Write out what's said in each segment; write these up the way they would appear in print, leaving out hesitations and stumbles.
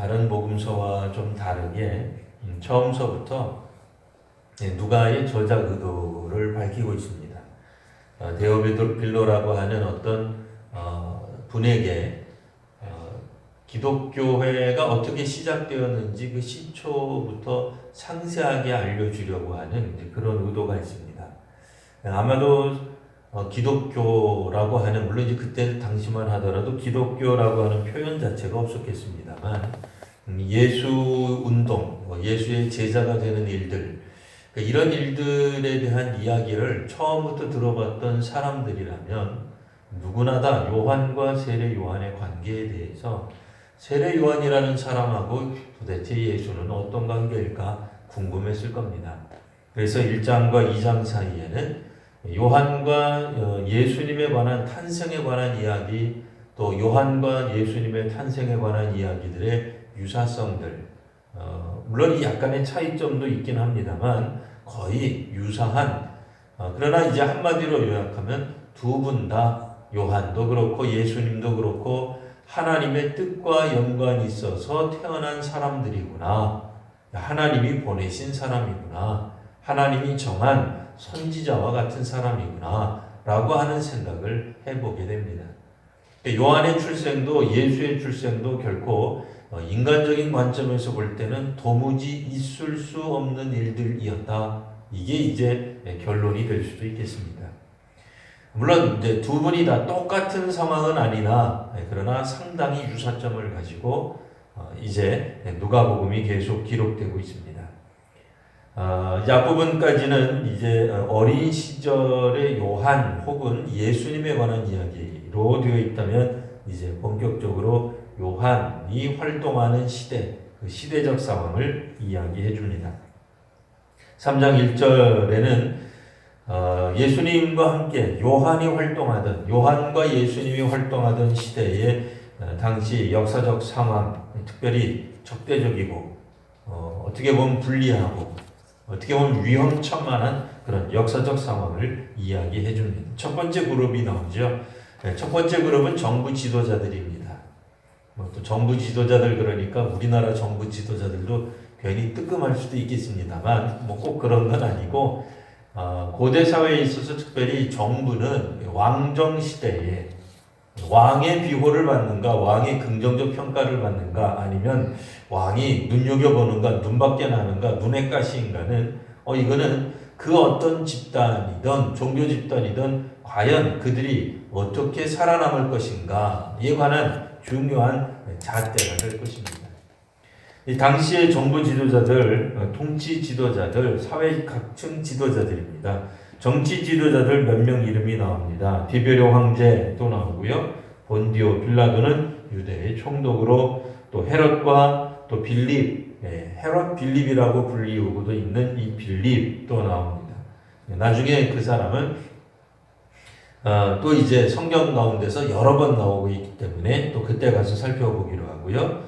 다른 복음서와 좀 다르게 처음서부터 누가의 저작 의도를 밝히고 있습니다. 데오빌로라고 하는 어떤 분에게 기독교회가 어떻게 시작되었는지 그 시초부터 상세하게 알려주려고 하는 그런 의도가 있습니다. 아마도 기독교라고 하는, 물론 이제 그때 당시만 하더라도 기독교라고 하는 표현 자체가 없었겠습니다만, 예수 운동, 예수의 제자가 되는 일들, 이런 일들에 대한 이야기를 처음부터 들어봤던 사람들이라면 누구나 다 요한과 세례 요한의 관계에 대해서 세례 요한이라는 사람하고 도대체 예수는 어떤 관계일까 궁금했을 겁니다. 그래서 1장과 2장 사이에는 요한과 예수님에 관한 탄생에 관한 이야기, 또 요한과 예수님의 탄생에 관한 이야기들의 유사성들, 물론 약간의 차이점도 있긴 합니다만 거의 유사한, 그러나 이제 한마디로 요약하면 두 분 다, 요한도 그렇고 예수님도 그렇고 하나님의 뜻과 연관이 있어서 태어난 사람들이구나, 하나님이 보내신 사람이구나, 하나님이 정한 선지자와 같은 사람이구나 라고 하는 생각을 해보게 됩니다. 요한의 출생도 예수의 출생도 결코 인간적인 관점에서 볼 때는 도무지 있을 수 없는 일들이었다. 이게 이제 결론이 될 수도 있겠습니다. 물론 이제 두 분이 다 똑같은 상황은 아니나, 그러나 상당히 유사점을 가지고 이제 누가복음이 계속 기록되고 있습니다. 이 앞부분까지는 이제 어린 시절의 요한 혹은 예수님에 관한 이야기로 되어 있다면, 이제 본격적으로 요한이 활동하는 시대, 그 시대적 상황을 이야기해 줍니다. 3장 1절에는 예수님과 함께 요한과 예수님이 활동하던 시대의 당시 역사적 상황, 특별히 적대적이고 어떻게 보면 불리하고 어떻게 보면 위험천만한 그런 역사적 상황을 이야기해 줍니다. 첫 번째 그룹이 나오죠. 첫 번째 그룹은 정부 지도자들입니다. 또 정부 지도자들, 그러니까 우리나라 정부 지도자들도 괜히 뜨끔할 수도 있겠습니다만 꼭 그런 건 아니고, 고대 사회에 있어서 특별히 정부는 왕정 시대에 왕의 비호를 받는가, 왕의 긍정적 평가를 받는가, 아니면 왕이 눈여겨보는가, 눈밖에 나는가, 눈에 가시인가는 이거는 그 어떤 집단이든 종교 집단이든 과연 그들이 어떻게 살아남을 것인가에 관한 중요한 잣대가 될 것입니다. 이 당시의 정부 지도자들, 통치 지도자들, 사회 각층 지도자들입니다. 정치 지도자들 몇 명 이름이 나옵니다. 디베르 황제도 나오고요. 본디오 빌라도는 유대의 총독으로, 또 헤롯과 또 빌립, 헤롯 빌립이라고 불리우고도 있는 이 빌립도 나옵니다. 나중에 그 사람은 또 이제 성경 가운데서 여러 번 나오고 있기 때문에 또 그때 가서 살펴보기로 하고요.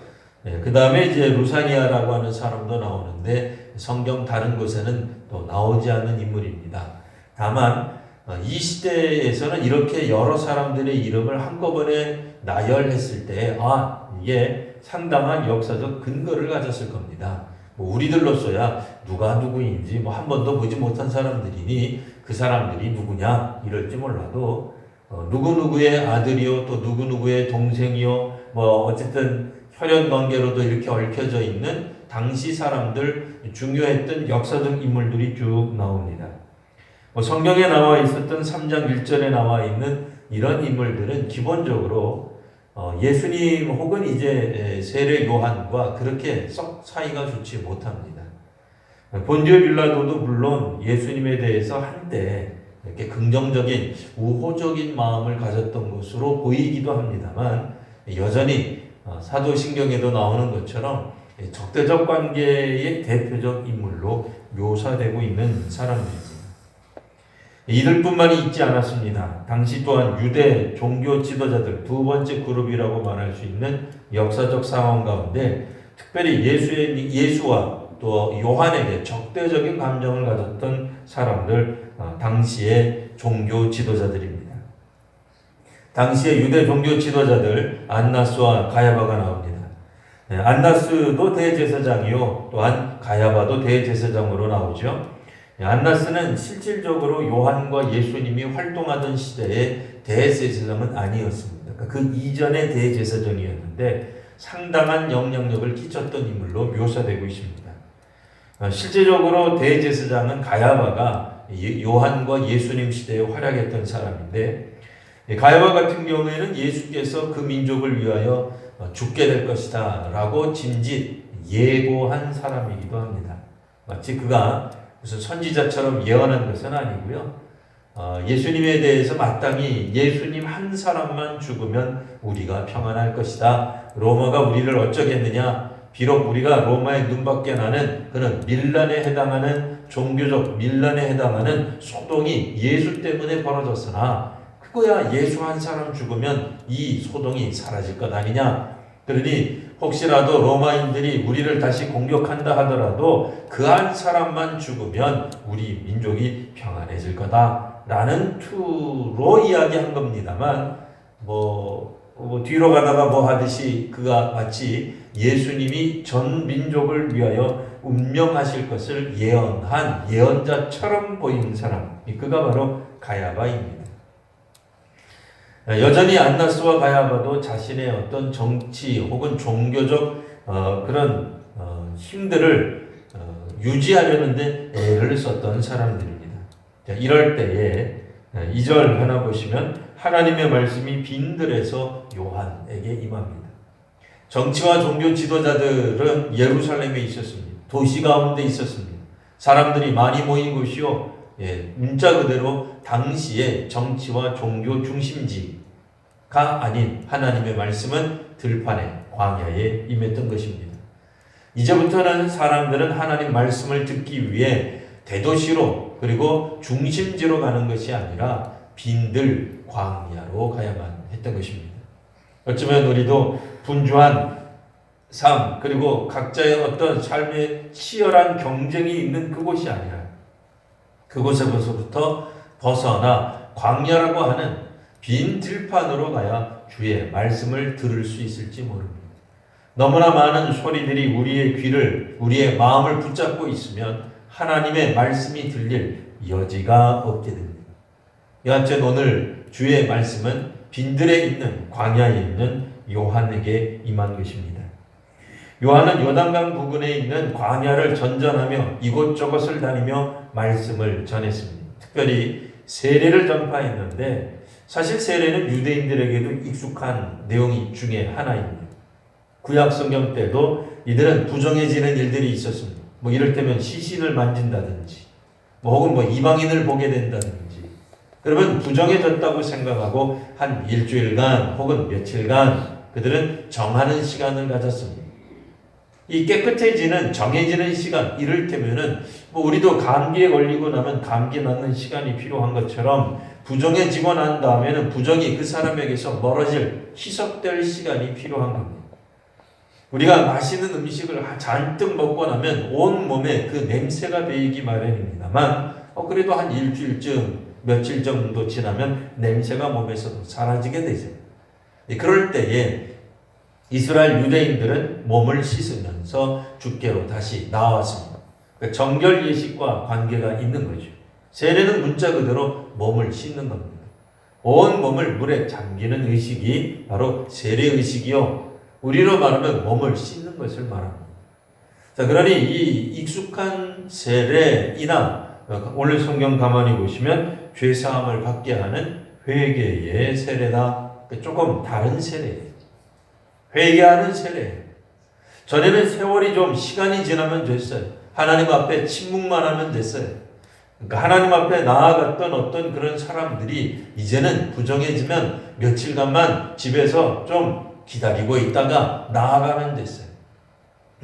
그 다음에 이제 루사니아라고 하는 사람도 나오는데 성경 다른 곳에는 또 나오지 않는 인물입니다. 다만 이 시대에서는 이렇게 여러 사람들의 이름을 한꺼번에 나열했을 때 이게 상당한 역사적 근거를 가졌을 겁니다. 우리들로서야 누가 누구인지 한 번도 보지 못한 사람들이니 그 사람들이 누구냐 이럴지 몰라도 누구누구의 아들이요, 또 누구누구의 동생이요, 어쨌든 혈연 관계로도 이렇게 얽혀져 있는 당시 사람들, 중요했던 역사적 인물들이 쭉 나옵니다. 성경에 나와 있었던 3장 1절에 나와 있는 이런 인물들은 기본적으로 예수님 혹은 이제 세례 요한과 그렇게 썩 사이가 좋지 못합니다. 본디오 빌라도도 물론 예수님에 대해서 한때 이렇게 긍정적인 우호적인 마음을 가졌던 것으로 보이기도 합니다만, 여전히 사도신경에도 나오는 것처럼 적대적 관계의 대표적 인물로 묘사되고 있는 사람들입니다. 이들뿐만이 있지 않았습니다. 당시 또한 유대 종교 지도자들, 두 번째 그룹이라고 말할 수 있는 역사적 상황 가운데 특별히 예수와 또 요한에게 적대적인 감정을 가졌던 사람들, 당시의 종교 지도자들입니다. 당시의 유대 종교 지도자들 안나스와 가야바가 나옵니다. 안나스도 대제사장이요, 또한 가야바도 대제사장으로 나오죠. 안나스는 실질적으로 요한과 예수님이 활동하던 시대의 대제사장은 아니었습니다. 그 이전의 대제사장이었는데 상당한 영향력을 끼쳤던 인물로 묘사되고 있습니다. 실제적으로 대제사장은 가야바가 요한과 예수님 시대에 활약했던 사람인데, 가야바 같은 경우에는 예수께서 그 민족을 위하여 죽게 될 것이다 라고 짐짓 예고한 사람이기도 합니다. 마치 그가 무슨 선지자처럼 예언한 것은 아니고요. 예수님에 대해서 마땅히 예수님 한 사람만 죽으면 우리가 평안할 것이다. 로마가 우리를 어쩌겠느냐. 비록 우리가 로마의 눈밖에 나는 그런 밀란에 해당하는 종교적 밀란에 해당하는 소동이 예수 때문에 벌어졌으나 그거야 예수 한 사람 죽으면 이 소동이 사라질 것 아니냐. 그러니 혹시라도 로마인들이 우리를 다시 공격한다 하더라도 그 한 사람만 죽으면 우리 민족이 평안해질 거다라는 투로 이야기한 겁니다만 뒤로 가다가 뭐 하듯이 그가 마치 예수님이 전 민족을 위하여 운명하실 것을 예언한 예언자처럼 보이는 사람, 그가 바로 가야바입니다. 여전히 안나스와 가야바도 자신의 어떤 정치 혹은 종교적 그런 힘들을 유지하려는데 애를 썼던 사람들입니다. 이럴 때에 2절 하나 보시면 하나님의 말씀이 빈들에서 요한에게 임합니다. 정치와 종교 지도자들은 예루살렘에 있었습니다. 도시 가운데 있었습니다. 사람들이 많이 모인 곳이요. 문자 그대로 당시의 정치와 종교 중심지가 아닌 하나님의 말씀은 들판에 광야에 임했던 것입니다. 이제부터는 사람들은 하나님 말씀을 듣기 위해 대도시로 그리고 중심지로 가는 것이 아니라 빈들 광야로 가야만 했던 것입니다. 어쩌면 우리도 분주한 삶 그리고 각자의 어떤 삶의 치열한 경쟁이 있는 그곳이 아니라 그곳에서부터 벗어나 광야라고 하는 빈 들판으로 가야 주의 말씀을 들을 수 있을지 모릅니다. 너무나 많은 소리들이 우리의 귀를, 우리의 마음을 붙잡고 있으면 하나님의 말씀이 들릴 여지가 없게 됩니다. 여하튼 오늘 주의 말씀은 빈들에 있는 광야에 있는 요한에게 임한 것입니다. 요한은 요단강 부근에 있는 광야를 전전하며 이곳저곳을 다니며 말씀을 전했습니다. 특별히 세례를 전파했는데 사실 세례는 유대인들에게도 익숙한 내용 중에 하나입니다. 구약 성경 때도 이들은 부정해지는 일들이 있었습니다. 이를테면 시신을 만진다든지 혹은 이방인을 보게 된다든지 그러면 부정해졌다고 생각하고 한 일주일간 혹은 며칠간 그들은 정하는 시간을 가졌습니다. 이 깨끗해지는 정해지는 시간, 이를테면은 우리도 감기에 걸리고 나면 감기 낫는 시간이 필요한 것처럼 부정해지고 난 다음에는 부정이 그 사람에게서 멀어질 희석될 시간이 필요한 겁니다. 우리가 맛있는 음식을 잔뜩 먹고 나면 온 몸에 그 냄새가 배이기 마련입니다만 그래도 한 일주일쯤 며칠 정도 지나면 냄새가 몸에서 사라지게 되죠. 그럴 때에 이스라엘 유대인들은 몸을 씻으면서 주께로 다시 나왔습니다. 정결 예식과 관계가 있는 거죠. 세례는 문자 그대로 몸을 씻는 겁니다. 온 몸을 물에 잠기는 의식이 바로 세례 의식이요. 우리로 말하면 몸을 씻는 것을 말합니다. 자, 그러니 이 익숙한 세례이나 오늘 성경 가만히 보시면 죄사함을 받게 하는 회개의 세례다. 조금 다른 세례예요. 회개하는 세례. 전에는 세월이 좀 시간이 지나면 됐어요. 하나님 앞에 침묵만 하면 됐어요. 그러니까 하나님 앞에 나아갔던 어떤 그런 사람들이 이제는 부정해지면 며칠간만 집에서 좀 기다리고 있다가 나아가면 됐어요.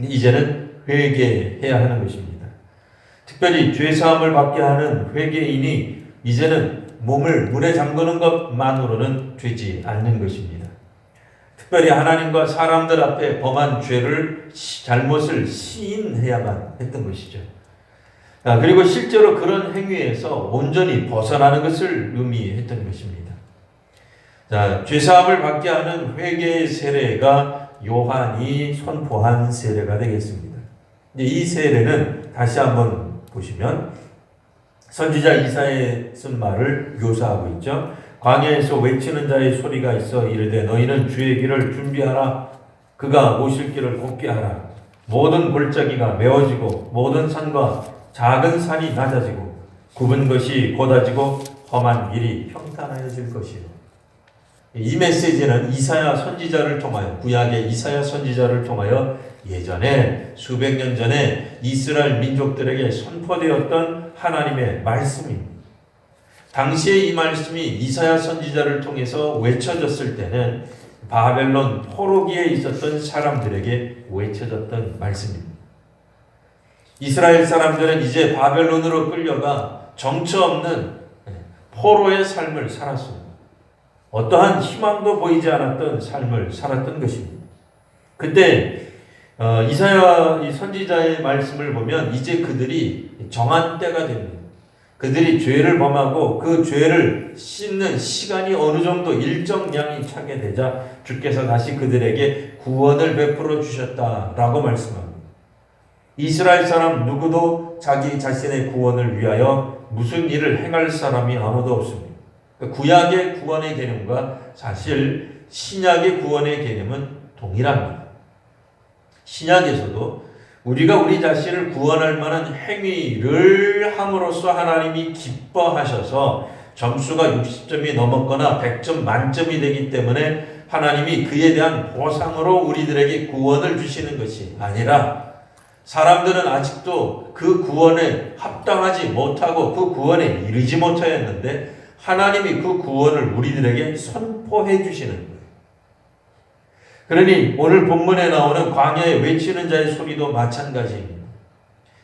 이제는 회개해야 하는 것입니다. 특별히 죄사함을 받게 하는 회개인이 이제는 몸을 물에 잠그는 것만으로는 되지 않는 것입니다. 특별히 하나님과 사람들 앞에 범한 잘못을 시인해야만 했던 것이죠. 그리고 실제로 그런 행위에서 온전히 벗어나는 것을 의미했던 것입니다. 죄사함을 받게 하는 회개의 세례가 요한이 선포한 세례가 되겠습니다. 이 세례는 다시 한번 보시면 선지자 이사야의 쓴 말을 묘사하고 있죠. 광야에서 외치는 자의 소리가 있어 이르되 너희는 주의 길을 준비하라. 그가 오실 길을 곱게 하라. 모든 골짜기가 메워지고 모든 산과 작은 산이 낮아지고 굽은 것이 곧아지고 험한 길이 평탄하여질 것이요. 이 메시지는 이사야 선지자를 통하여, 구약의 이사야 선지자를 통하여 예전에 수백 년 전에 이스라엘 민족들에게 선포되었던 하나님의 말씀입니다. 당시에 이 말씀이 이사야 선지자를 통해서 외쳐졌을 때는 바벨론 포로기에 있었던 사람들에게 외쳐졌던 말씀입니다. 이스라엘 사람들은 이제 바벨론으로 끌려가 정처 없는 포로의 삶을 살았습니다. 어떠한 희망도 보이지 않았던 삶을 살았던 것입니다. 그때 이사야 이 선지자의 말씀을 보면 이제 그들이 정한 때가 됩니다. 그들이 죄를 범하고 그 죄를 씻는 시간이 어느 정도 일정량이 차게 되자 주께서 다시 그들에게 구원을 베풀어 주셨다라고 말씀합니다. 이스라엘 사람 누구도 자기 자신의 구원을 위하여 무슨 일을 행할 사람이 아무도 없습니다. 구약의 구원의 개념과 사실 신약의 구원의 개념은 동일합니다. 신약에서도 우리가 우리 자신을 구원할 만한 행위를 함으로써 하나님이 기뻐하셔서 점수가 60점이 넘었거나 100점 만점이 되기 때문에 하나님이 그에 대한 보상으로 우리들에게 구원을 주시는 것이 아니라 사람들은 아직도 그 구원에 합당하지 못하고 그 구원에 이르지 못하였는데 하나님이 그 구원을 우리들에게 선포해 주시는 거예요. 그러니 오늘 본문에 나오는 광야에 외치는 자의 소리도 마찬가지입니다.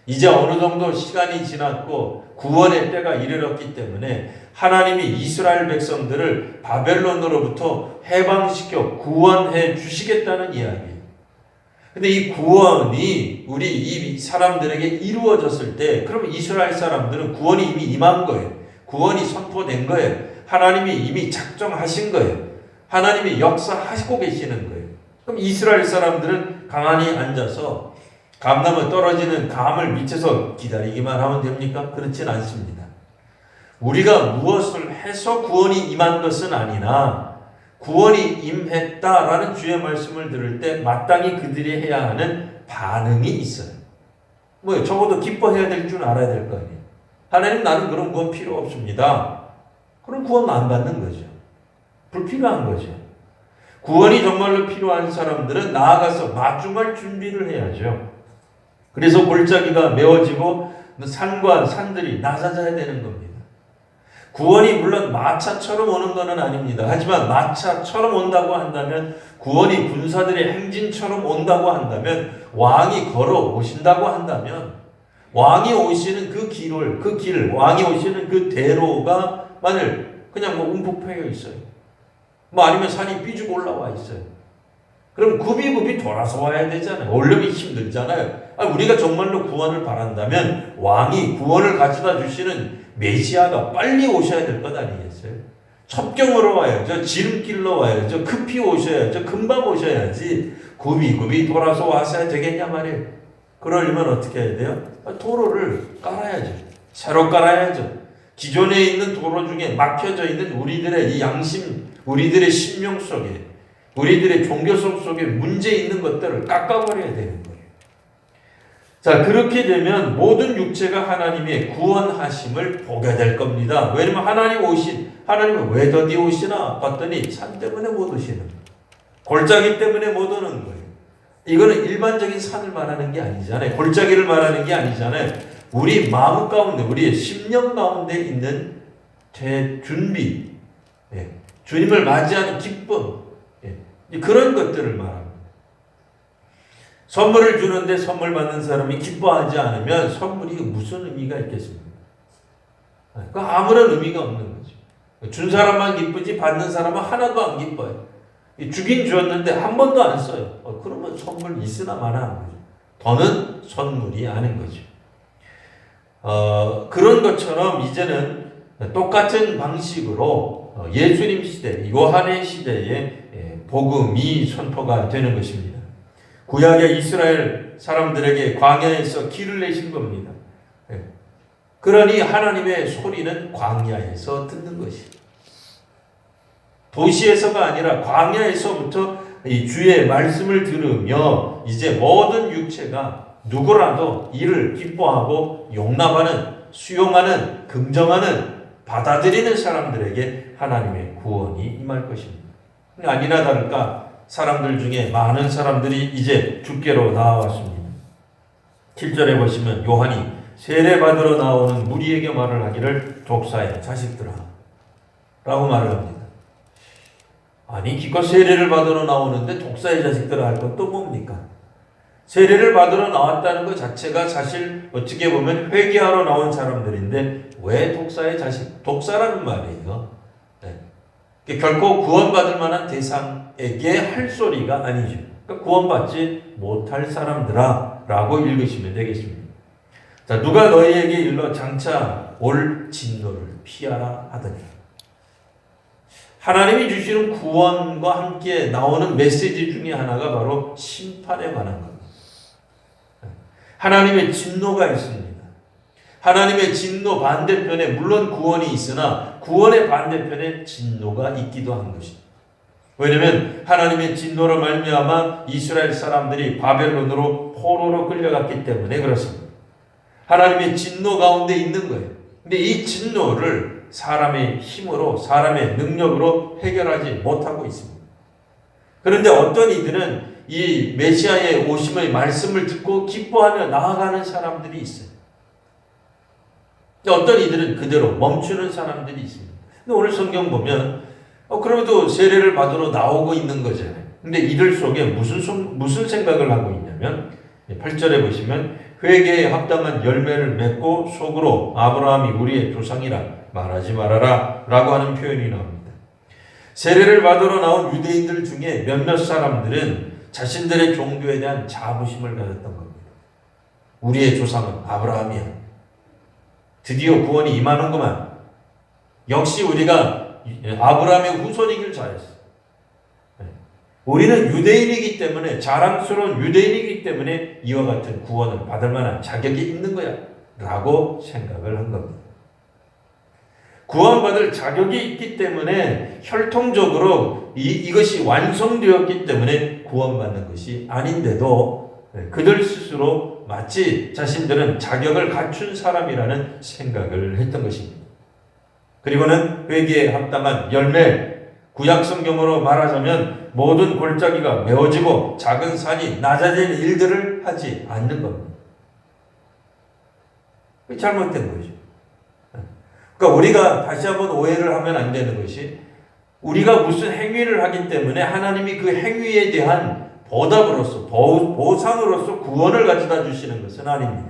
이제 어느 정도 시간이 지났고 구원의 때가 이르렀기 때문에 하나님이 이스라엘 백성들을 바벨론으로부터 해방시켜 구원해 주시겠다는 이야기예요. 근데 이 구원이 우리 이 사람들에게 이루어졌을 때 그러면 이스라엘 사람들은 구원이 이미 임한 거예요. 구원이 선포된 거예요. 하나님이 이미 작정하신 거예요. 하나님이 역사하시고 계시는 거예요. 그럼 이스라엘 사람들은 가만히 앉아서 감나무 떨어지는 감을 밑에서 기다리기만 하면 됩니까? 그렇진 않습니다. 우리가 무엇을 해서 구원이 임한 것은 아니나 구원이 임했다라는 주의 말씀을 들을 때 마땅히 그들이 해야 하는 반응이 있어요. 뭐요? 적어도 기뻐해야 될 줄 알아야 될 거 아니에요. 하나님 나는 그런 구원 필요 없습니다. 그럼 구원 안 받는 거죠. 불필요한 거죠. 구원이 정말로 필요한 사람들은 나아가서 마중할 준비를 해야죠. 그래서 골짜기가 메워지고 산과 산들이 낮아져야 되는 겁니다. 구원이 물론 마차처럼 오는 것은 아닙니다. 하지만 마차처럼 온다고 한다면 구원이 군사들의 행진처럼 온다고 한다면 왕이 걸어 오신다고 한다면 왕이 오시는 그 길, 왕이 오시는 그 대로가 만일 그냥 움푹 패여 있어요. 아니면 산이 삐죽 올라와 있어요. 그럼 굽이 돌아서 와야 되잖아요. 오려면 힘들잖아요. 우리가 정말로 구원을 바란다면 왕이 구원을 가져다 주시는 메시아가 빨리 오셔야 될 것 아니겠어요? 첩경으로 와야죠. 지름길로 와야죠. 급히 오셔야죠. 금방 오셔야지 굽이 돌아서 와서야 되겠냐 말이에요. 그러려면 어떻게 해야 돼요? 도로를 깔아야죠. 새로 깔아야죠. 기존에 있는 도로 중에 막혀져 있는 우리들의 이 양심, 우리들의 신명 속에, 우리들의 종교성 속에 문제 있는 것들을 깎아버려야 되는 거예요. 자, 그렇게 되면 모든 육체가 하나님의 구원하심을 보게 될 겁니다. 왜냐면 하나님은 왜 더디 오시나 봤더니 산 때문에 못 오시는 거예요. 골짜기 때문에 못 오는 거예요. 이거는 일반적인 산을 말하는 게 아니잖아요. 골짜기를 말하는 게 아니잖아요. 우리 마음 가운데, 우리의 심령 가운데 있는 준비, 주님을 맞이하는 기쁨, 그런 것들을 말합니다. 선물을 주는데 선물 받는 사람이 기뻐하지 않으면 선물이 무슨 의미가 있겠습니까? 아무런 의미가 없는 거죠. 준 사람만 기쁘지 받는 사람은 하나도 안 기뻐요. 주긴 주었는데 한 번도 안 써요. 그러면 선물 있으나 마나 하는 거죠. 더는 선물이 아닌 거죠. 그런 것처럼 이제는 똑같은 방식으로 예수님 시대, 요한의 시대에 복음이 선포가 되는 것입니다. 구약의 이스라엘 사람들에게 광야에서 길을 내신 겁니다. 그러니 하나님의 소리는 광야에서 듣는 것이, 도시에서가 아니라 광야에서부터 이 주의 말씀을 들으며 이제 모든 육체가 누구라도 이를 기뻐하고 용납하는, 수용하는, 긍정하는, 받아들이는 사람들에게 하나님의 구원이 임할 것입니다. 아니나 다를까 사람들 중에 많은 사람들이 이제 주께로 나아왔습니다. 7절에 보시면 요한이 세례받으러 나오는 무리에게 말을 하기를 독사의 자식들아 라고 말을 합니다. 아니 기껏 세례를 받으러 나오는데 독사의 자식들아 할 건 또 뭡니까? 세례를 받으러 나왔다는 것 자체가 사실 어떻게 보면 회개하러 나온 사람들인데 왜 독사의 자식? 독사라는 말이에요. 네. 결코 구원받을 만한 대상에게 할 소리가 아니죠. 그러니까 구원받지 못할 사람들아 라고 읽으시면 되겠습니다. 자, 누가 너희에게 일러 장차 올 진노를 피하라 하더니, 하나님이 주시는 구원과 함께 나오는 메시지 중에 하나가 바로 심판에 관한 겁니다. 하나님의 진노가 있습니다. 하나님의 진노 반대편에 물론 구원이 있으나 구원의 반대편에 진노가 있기도 한 것입니다. 왜냐하면 하나님의 진노로 말미암아 이스라엘 사람들이 바벨론으로 포로로 끌려갔기 때문에 그렇습니다. 하나님의 진노 가운데 있는 거예요. 근데 이 진노를 사람의 힘으로, 사람의 능력으로 해결하지 못하고 있습니다. 그런데 어떤 이들은 이 메시아의 오심의 말씀을 듣고 기뻐하며 나아가는 사람들이 있어요. 어떤 이들은 그대로 멈추는 사람들이 있습니다. 근데 오늘 성경 보면 그래도 세례를 받으러 나오고 있는 거잖아요. 근데 이들 속에 무슨 생각을 하고 있냐면 8절에 보시면 회개에 합당한 열매를 맺고 속으로 아브라함이 우리의 조상이라 말하지 말아라 라고 하는 표현이 나옵니다. 세례를 받으러 나온 유대인들 중에 몇몇 사람들은 자신들의 종교에 대한 자부심을 가졌던 겁니다. 우리의 조상은 아브라함이야. 드디어 구원이 임하는구만. 역시 우리가 아브라함의 후손이길 잘했어. 우리는 유대인이기 때문에, 자랑스러운 유대인이기 때문에 이와 같은 구원을 받을 만한 자격이 있는 거야 라고 생각을 한 겁니다. 구원받을 자격이 있기 때문에 혈통적으로 이것이 완성되었기 때문에 구원받는 것이 아닌데도 그들 스스로 마치 자신들은 자격을 갖춘 사람이라는 생각을 했던 것입니다. 그리고는 회개에 합당한 열매, 구약 성경으로 말하자면 모든 골짜기가 메워지고 작은 산이 낮아지는 일들을 하지 않는 겁니다. 잘못된 거죠. 그러니까 우리가 다시 한번 오해를 하면 안 되는 것이, 우리가 무슨 행위를 하기 때문에 하나님이 그 행위에 대한 보답으로서, 보상으로서 구원을 가져다 주시는 것은 아닙니다.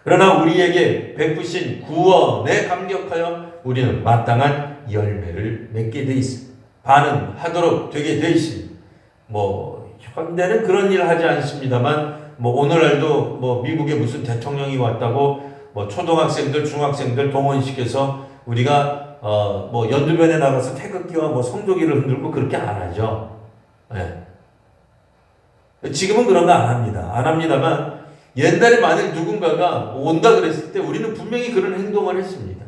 그러나 우리에게 베푸신 구원에 감격하여 우리는 마땅한 열매를 맺게 돼 있습니다. 반응하도록 되게 돼 있습니다. 현대는 그런 일을 하지 않습니다만, 오늘날도 미국에 무슨 대통령이 왔다고 초등학생들, 중학생들 동원시켜서 우리가 연두변에 나가서 태극기와 성조기를 흔들고 그렇게 안 하죠. 네. 지금은 그런 거 안 합니다. 안 합니다만 옛날에 만약 누군가가 온다 그랬을 때 우리는 분명히 그런 행동을 했습니다.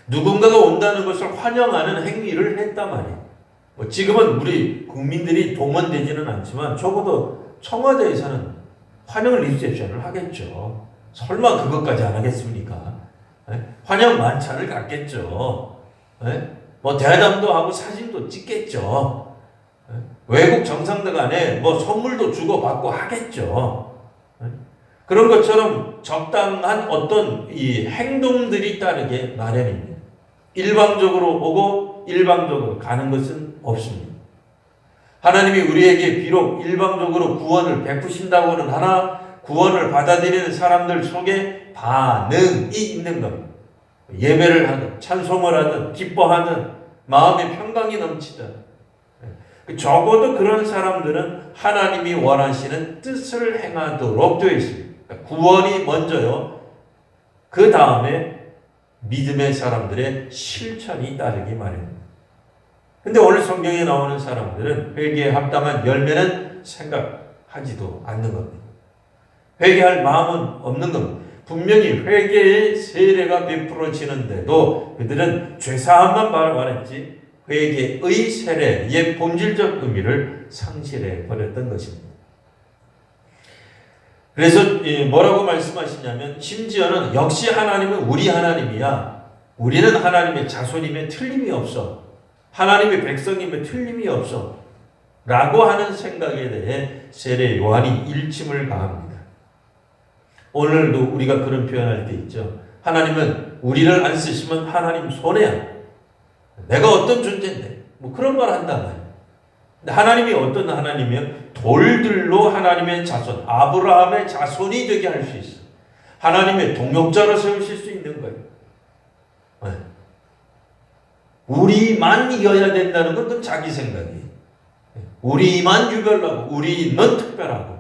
누군가가 온다는 것을 환영하는 행위를 했단 말이에요. 지금은 우리 국민들이 동원되지는 않지만 적어도 청와대에서는 환영 리셉션을 하겠죠. 설마 그것까지 안 하겠습니까? 환영 만찬을 갖겠죠. 대담도 하고 사진도 찍겠죠. 외국 정상들 간에 선물도 주고받고 하겠죠. 그런 것처럼 적당한 어떤 이 행동들이 따르게 마련입니다. 일방적으로 오고 일방적으로 가는 것은 없습니다. 하나님이 우리에게 비록 일방적으로 구원을 베푸신다고는 하나 구원을 받아들이는 사람들 속에 반응이 있는 겁니다. 예배를 하든 찬송을 하든 기뻐하든 마음의 평강이 넘치든 적어도 그런 사람들은 하나님이 원하시는 뜻을 행하도록 되어 있습니다. 구원이 먼저요. 그 다음에 믿음의 사람들의 실천이 따르기 마련입니다. 근데 오늘 성경에 나오는 사람들은 회개에 합당한 열매는 생각하지도 않는 겁니다. 회개할 마음은 없는 겁니다. 분명히 회개의 세례가 베풀어지는데도 그들은 죄사함만 말했지 회개의 세례의 본질적 의미를 상실해 버렸던 것입니다. 그래서 뭐라고 말씀하시냐면 심지어는 역시 하나님은 우리 하나님이야. 우리는 하나님의 자손임에 틀림이 없어. 하나님의 백성임에 틀림이 없어. 라고 하는 생각에 대해 세례 요한이 일침을 가합니다. 오늘도 우리가 그런 표현할 때 있죠. 하나님은 우리를 안 쓰시면 하나님 손해야. 내가 어떤 존재인데. 뭐 그런 말 한단 말이에요. 근데 하나님이 어떤 하나님이면 돌들로 하나님의 자손, 아브라함의 자손이 되게 할 수 있어. 하나님의 동역자로 세우실 수 있는 거예요. 네. 우리만 이어야 된다는 것도 자기 생각이에요. 우리만 유별나고, 우리는 특별하고,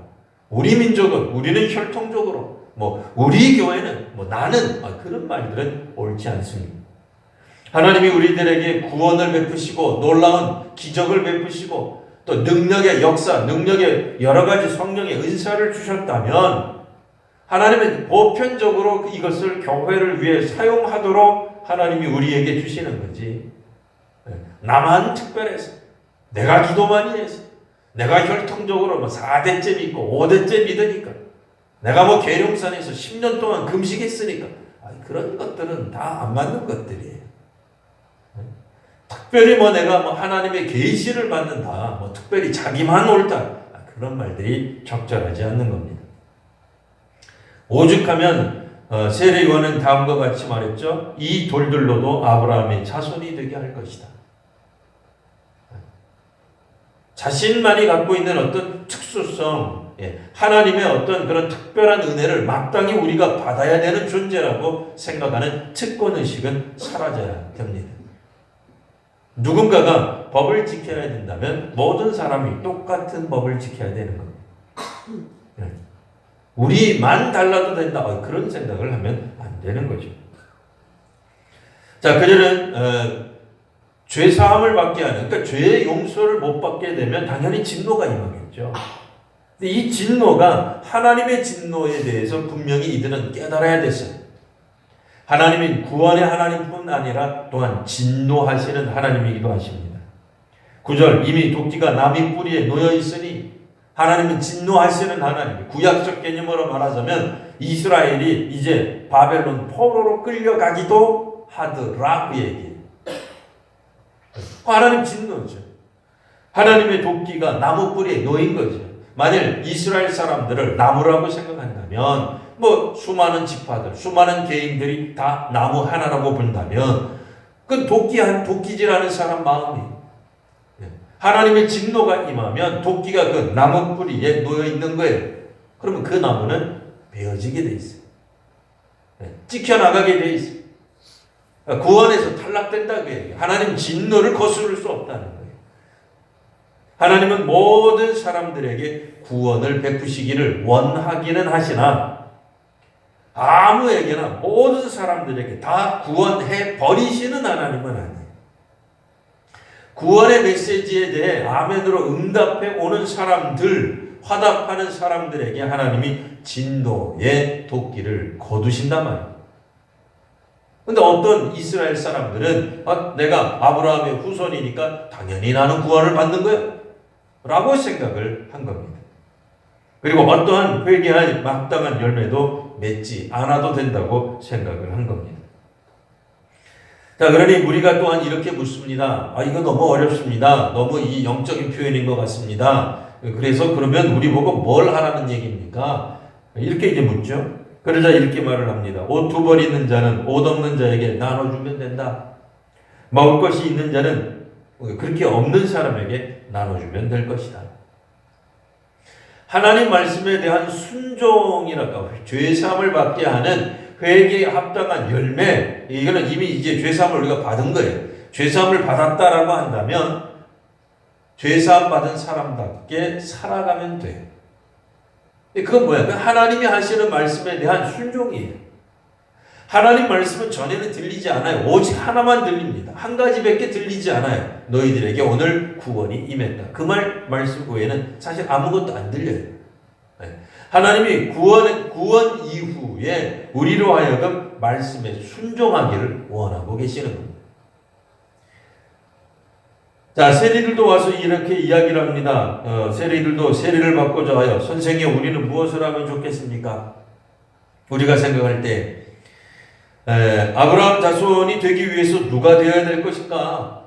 우리 민족은, 우리는 혈통적으로, 우리 교회는, 나는, 그런 말들은 옳지 않습니다. 하나님이 우리들에게 구원을 베푸시고, 놀라운 기적을 베푸시고, 또 능력의 역사, 능력의 여러 가지 성령의 은사를 주셨다면, 하나님은 보편적으로 이것을 교회를 위해 사용하도록 하나님이 우리에게 주시는 거지. 나만 특별해서, 내가 기도 많이 해서, 내가 혈통적으로 4대째 믿고 5대째 믿으니까, 내가 계룡산에서 10년 동안 금식했으니까, 그런 것들은 다 안 맞는 것들이에요. 특별히 내가 하나님의 계시를 받는다, 특별히 자기만 옳다, 그런 말들이 적절하지 않는 겁니다. 오죽하면 세례 요한은 다음과 같이 말했죠. 이 돌들로도 아브라함의 자손이 되게 할 것이다. 자신만이 갖고 있는 어떤 특수성, 하나님의 어떤 그런 특별한 은혜를 마땅히 우리가 받아야 되는 존재라고 생각하는 특권의식은 사라져야 됩니다. 누군가가 법을 지켜야 된다면 모든 사람이 똑같은 법을 지켜야 되는 겁니다. 우리만 달라도 된다. 그런 생각을 하면 안 되는 거죠. 자, 그들은 죄 사함을 받게 하는, 그러니까 죄의 용서를 못 받게 되면 당연히 진노가 임하겠죠. 근데 이 진노가 하나님의 진노에 대해서 분명히 이들은 깨달아야 됐어요. 하나님은 구원의 하나님뿐 아니라 또한 진노하시는 하나님이기도 하십니다. 9절, 이미 도끼가 나무 뿌리에 놓여 있으니 하나님은 진노하시는 하나님. 구약적 개념으로 말하자면 이스라엘이 이제 바벨론 포로로 끌려가기도 하더라, 그 얘기예요. 하나님 진노죠. 하나님의 도끼가 나무 뿌리에 놓인 거죠. 만일 이스라엘 사람들을 나무라고 생각한다면, 수많은 지파들, 수많은 개인들이 다 나무 하나라고 본다면, 그 도끼질하는 사람 마음이, 하나님의 진노가 임하면 도끼가 그 나무 뿌리에 놓여 있는 거예요. 그러면 그 나무는 베어지게 돼 있어요. 찍혀나가게 돼 있어요. 구원에서 탈락된다 그 얘기예요. 하나님 진노를 거스를 수 없다는 거예요. 하나님은 모든 사람들에게 구원을 베푸시기를 원하기는 하시나 아무에게나 모든 사람들에게 다 구원해 버리시는 하나님은 아니에요. 구원의 메시지에 대해 아멘으로 응답해 오는 사람들, 화답하는 사람들에게 하나님이 진노의 도끼를 거두신단 말이에요. 근데 어떤 이스라엘 사람들은 내가 아브라함의 후손이니까 당연히 나는 구원을 받는 거야 라고 생각을 한 겁니다. 그리고 어떠한 회개할 마땅한 열매도 맺지 않아도 된다고 생각을 한 겁니다. 자, 그러니 우리가 또한 이렇게 묻습니다. 이거 너무 어렵습니다. 너무 이 영적인 표현인 것 같습니다. 그래서 그러면 우리 보고 뭘 하라는 얘기입니까? 이렇게 이제 묻죠. 그러자 이렇게 말을 합니다. 옷 2벌 있는 자는 옷 없는 자에게 나눠주면 된다. 먹을 것이 있는 자는 그렇게 없는 사람에게 나눠주면 될 것이다. 하나님 말씀에 대한 순종이랄까, 죄사함을 받게 하는 회개에 합당한 열매, 이거는 이미 이제 죄사함을 우리가 받은 거예요. 죄사함을 받았다라고 한다면 죄사함 받은 사람답게 살아가면 돼요. 그건 뭐야? 하나님이 하시는 말씀에 대한 순종이에요. 하나님 말씀은 전에는 들리지 않아요. 오직 하나만 들립니다. 한 가지밖에 들리지 않아요. 너희들에게 오늘 구원이 임했다. 그 말씀 외에는 사실 아무것도 안 들려요. 하나님이 구원 이후에 우리로 하여금 말씀에 순종하기를 원하고 계시는 겁니다. 자, 세리들도 와서 이렇게 이야기를 합니다. 세리들도 세리를 받고자 하여 선생님 우리는 무엇을 하면 좋겠습니까? 우리가 생각할 때 아브라함 자손이 되기 위해서 누가 되어야 될 것인가?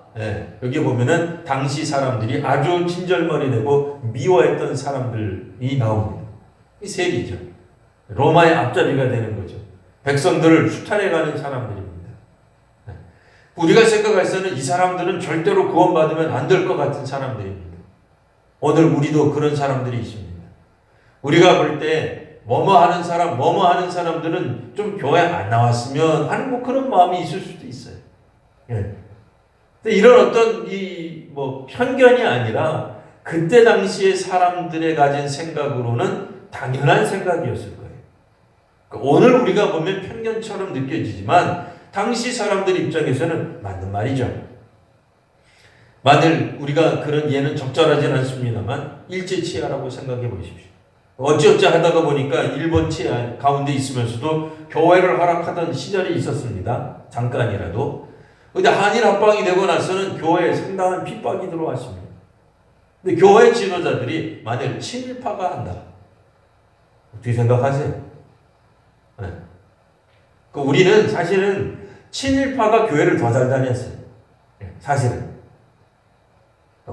여기 보면은 당시 사람들이 아주 친절머리내고 미워했던 사람들이 나옵니다. 이 세리죠. 로마의 앞잡이가 되는 거죠. 백성들을 수탈해가는 사람들입니다. 우리가 생각해서는 이 사람들은 절대로 구원받으면 안 될 것 같은 사람들입니다. 오늘 우리도 그런 사람들이 있습니다. 우리가 볼 때 뭐뭐 하는 사람들은 좀 교회 안 나왔으면 하는 뭐 그런 마음이 있을 수도 있어요. 근데 이런 어떤 편견이 아니라 그때 당시에 사람들의 가진 생각으로는 당연한 생각이었을 거예요. 오늘 우리가 보면 편견처럼 느껴지지만 당시 사람들 입장에서는 맞는 말이죠. 만일 우리가 그런 예는 적절하진 않습니다만 일제치하라고 생각해 보십시오. 어찌어찌 하다가 보니까 일본 치하 가운데 있으면서도 교회를 허락하던 시절이 있었습니다. 잠깐이라도. 근데 한일 합방이 되고 나서는 교회에 상당한 핍박이 들어왔습니다. 근데 교회 지도자들이 만일 친일파가 한다. 어떻게 생각하세요? 우리는 사실은 친일파가 교회를 더 잘 다녔어요. 사실은.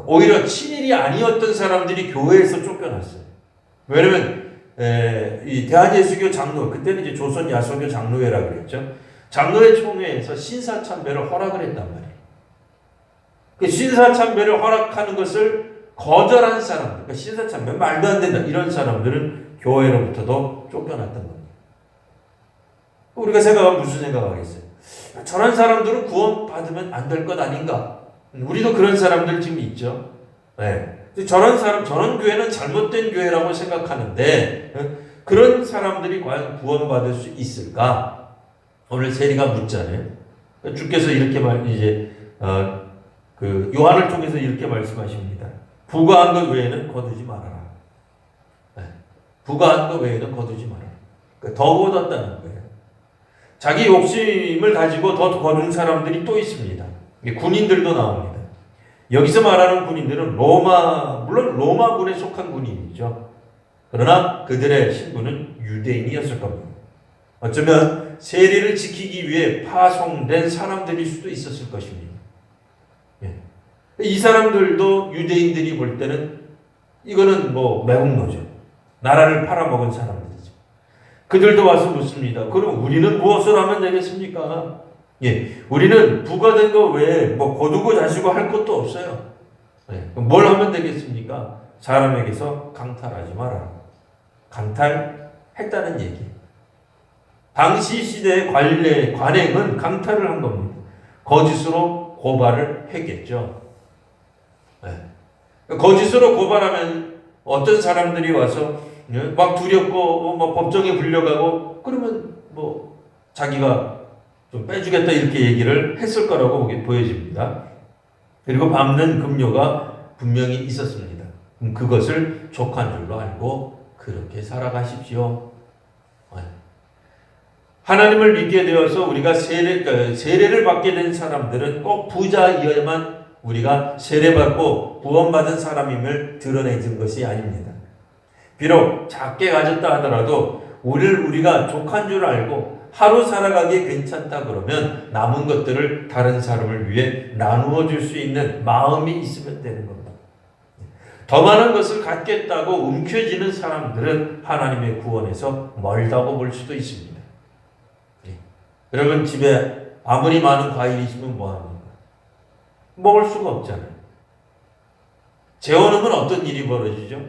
오히려 친일이 아니었던 사람들이 교회에서 쫓겨났어요. 왜냐면 이 대한예수교 장로, 그때는 이제 조선 야소교 장로회라고 그랬죠. 장로회 총회에서 신사참배를 허락을 했단 말이에요. 그 신사참배를 허락하는 것을 거절한 사람들, 그러니까 신사참배 말도 안 된다 이런 사람들은 교회로부터도 쫓겨났던 겁니다. 우리가 생각하면 무슨 생각하겠어요? 저런 사람들은 구원받으면 안 될 것 아닌가? 우리도 그런 사람들 지금 있죠. 저런 교회는 잘못된 교회라고 생각하는데 그런 사람들이 과연 구원받을 수 있을까? 오늘 세리가 묻잖아요. 주께서 이렇게 요한을 통해서 이렇게 말씀하십니다. 부과한 것 외에는 거두지 말아라. 부과한 것 외에는 거두지 말아라. 그러니까 더 거뒀다는 거예요. 자기 욕심을 가지고 더 거둔 사람들이 또 있습니다. 군인들도 나옵니다. 여기서 말하는 군인들은 물론 로마군에 속한 군인이죠. 그러나 그들의 신분은 유대인이었을 겁니다. 어쩌면 세리를 지키기 위해 파송된 사람들일 수도 있었을 것입니다. 이 사람들도 유대인들이 볼 때는 이거는 매국노죠. 나라를 팔아먹은 사람들이죠. 그들도 와서 묻습니다. 그럼 우리는 무엇을 하면 되겠습니까? 우리는 부과된 것 외에 거두고 자시고 할 것도 없어요. 뭘 하면 되겠습니까? 사람에게서 강탈하지 마라. 강탈했다는 얘기. 당시 시대의 관행은 강탈을 한 겁니다. 거짓으로 고발을 했겠죠. 거짓으로 고발하면 어떤 사람들이 와서 막 두렵고 법정에 불려가고 그러면 자기가 좀 빼주겠다 이렇게 얘기를 했을 거라고 보여집니다. 그리고 밟는 급료가 분명히 있었습니다. 그것을 족한 줄로 알고 그렇게 살아가십시오. 하나님을 믿게 되어서 우리가 세례를 받게 된 사람들은 꼭 부자이어야만 우리가 세례받고 구원받은 사람임을 드러내준 것이 아닙니다. 비록 작게 가졌다 하더라도 우리가 족한 줄 알고 하루 살아가기에 괜찮다 그러면 남은 것들을 다른 사람을 위해 나누어 줄 수 있는 마음이 있으면 되는 겁니다. 더 많은 것을 갖겠다고 움켜쥐는 사람들은 하나님의 구원에서 멀다고 볼 수도 있습니다. 여러분 집에 아무리 많은 과일이 있으면 뭐합니까? 먹을 수가 없잖아요. 재워놓으면 어떤 일이 벌어지죠?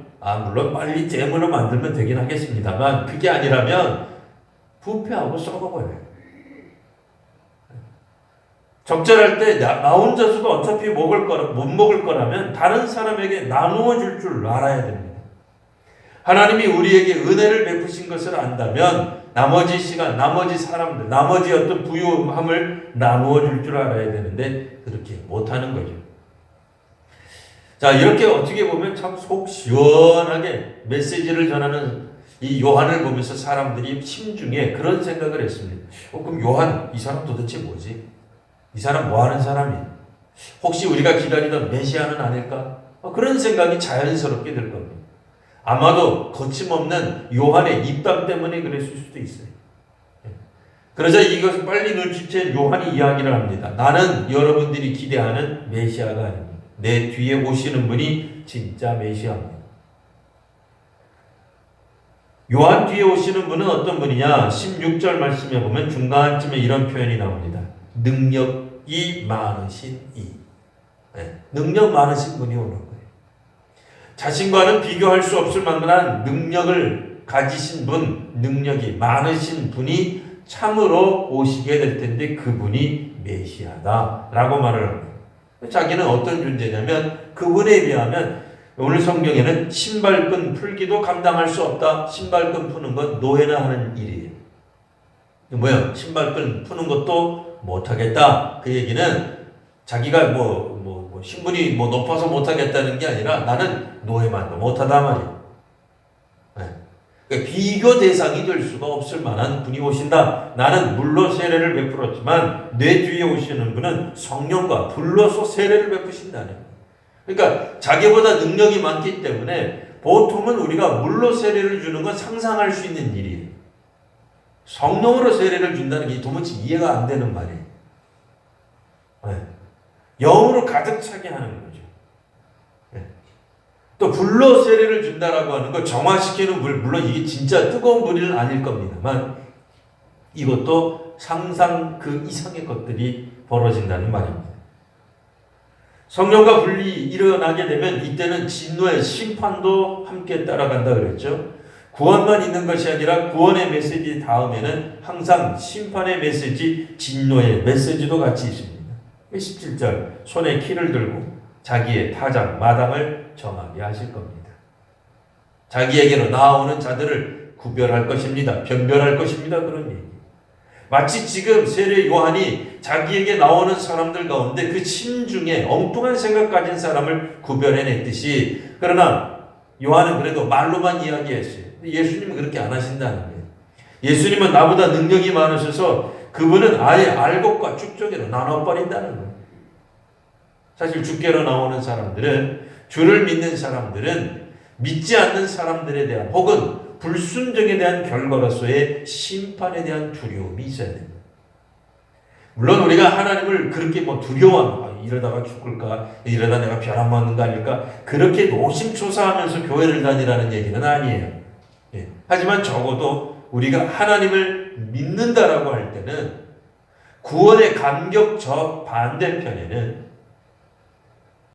물론 빨리 잼으로 만들면 되긴 하겠습니다만 그게 아니라면 부패하고 썩어버려요. 적절할 때 나 혼자서도 어차피 못 먹을 거라면 다른 사람에게 나누어 줄 알아야 됩니다. 하나님이 우리에게 은혜를 베푸신 것을 안다면 나머지 시간, 나머지 사람들, 나머지 어떤 부유함을 나누어 줄 줄 알아야 되는데 그렇게 못하는 거죠. 자, 이렇게 어떻게 보면 참 속 시원하게 메시지를 전하는 이 요한을 보면서 사람들이 심중에 그런 생각을 했습니다. 그럼 요한, 이 사람 도대체 뭐지? 이 사람 뭐 하는 사람이야? 혹시 우리가 기다리던 메시아는 아닐까? 그런 생각이 자연스럽게 들 겁니다. 아마도 거침없는 요한의 입담 때문에 그랬을 수도 있어요. 그러자 이것을 빨리 눈치챈 요한이 이야기를 합니다. 나는 여러분들이 기대하는 메시아가 아닙니다. 내 뒤에 오시는 분이 진짜 메시아입니다. 요한 뒤에 오시는 분은 어떤 분이냐? 16절 말씀에 보면 중간쯤에 이런 표현이 나옵니다. 능력이 많으신 이. 능력 많으신 분이 오는 거예요. 자신과는 비교할 수 없을 만한 능력을 가지신 분, 능력이 많으신 분이 참으로 오시게 될 텐데 그분이 메시아다라고 말을 합니다. 자기는 어떤 존재냐면 그분에 비하면 오늘 성경에는 신발끈 풀기도 감당할 수 없다. 신발끈 푸는 건 노예나 하는 일이에요. 뭐야? 신발끈 푸는 것도 못하겠다. 그 얘기는 자기가 신분이 높아서 못하겠다는 게 아니라 나는 노예만도 못하다 말이에요. 그러니까 비교 대상이 될 수가 없을 만한 분이 오신다. 나는 물로 세례를 베풀었지만 내 뒤에 오시는 분은 성령과 불로서 세례를 베푸신다는 거예요. 그러니까 자기보다 능력이 많기 때문에 보통은 우리가 물로 세례를 주는 건 상상할 수 있는 일이에요. 성령으로 세례를 준다는 게 도무지 이해가 안 되는 말이에요. 영으로 가득 차게 하는 거죠. 또 불로 세례를 준다라고 하는 거 정화시키는 물, 물론 이게 진짜 뜨거운 물은 아닐 겁니다만 이것도 상상 그 이상의 것들이 벌어진다는 말입니다. 성령과 분리 일어나게 되면 이때는 진노의 심판도 함께 따라간다 그랬죠. 구원만 있는 것이 아니라 구원의 메시지 다음에는 항상 심판의 메시지, 진노의 메시지도 같이 있습니다. 17절 손에 키를 들고 자기의 타작, 마당을 정하게 하실 겁니다. 자기에게로 나아오는 자들을 구별할 것입니다. 변별할 것입니다. 그런 얘기. 마치 지금 세례 요한이 자기에게 나오는 사람들 가운데 그 심중에 엉뚱한 생각 가진 사람을 구별해냈듯이 그러나 요한은 그래도 말로만 이야기했어요. 예수님은 그렇게 안 하신다는 거예요. 예수님은 나보다 능력이 많으셔서 그분은 아예 알곡과 쭉쪽이로 나눠버린다는 거예요. 사실 주께로 나오는 사람들은 주를 믿는 사람들은 믿지 않는 사람들에 대한 혹은 불순종에 대한 결과로서의 심판에 대한 두려움이 있어야 됩니다. 물론 우리가 하나님을 그렇게 두려워하는 이러다가 죽을까 이러다 내가 벼락 맞는 거 아닐까 그렇게 노심초사하면서 교회를 다니라는 얘기는 아니에요. 하지만 적어도 우리가 하나님을 믿는다라고 할 때는 구원의 감격적 반대편에는